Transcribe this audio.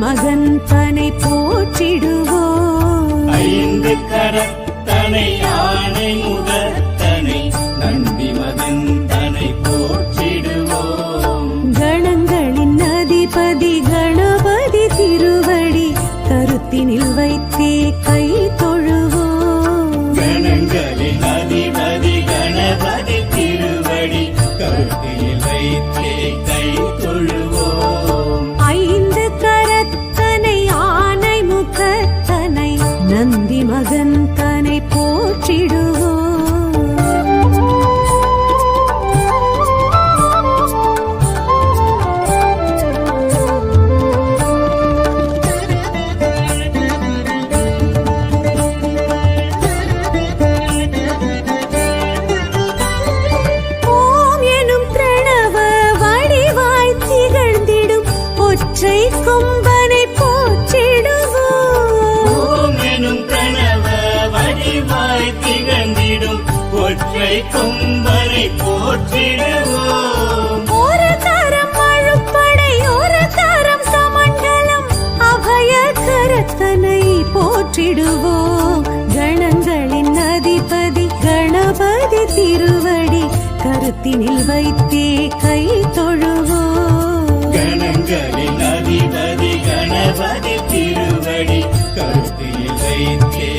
மகன் தனை போற்றிடுவோம். ஐந்து கரத்தனை யானை முதத்தனை நந்தி மகன் தனை போற்றிடுவோம். கணங்களின் அதிபதி கணபதி திருவடி கருத்தினில் வைத்தே கை தொழுவோம். கணங்களின் அதிபதி கணபதி திருவடி கருத்தினில் வைத்தே கை தொழுவோம். ஐந்து கரத்தனை ஆனை முகத்தனை நந்தி மகன் தனை போற்றிடுவோம். ஓம் எனும் பிரணவ வடிவாய் திகழ்ந்திடும் ஒற்றை கொம்பனை போற்றிடுவோம். ஓம் எனும் பிரணவ வடிவாய் திகழ்ந்திடும் ஒற்றை கொம்பனை போற்றிடுவோம். ஒரு கரம் அழுப்படை ஒரு கரம் சமண்டலம் அபய கரத்தனை போற்றிடுவோம். கணங்களின் அதிபதி கணபதி திருவடி கருத்தினில் வைத்தே கை தொழுவோம். கணங்களின் அதிபதி கணபதி திருவடி கருத்தில் வைத்தே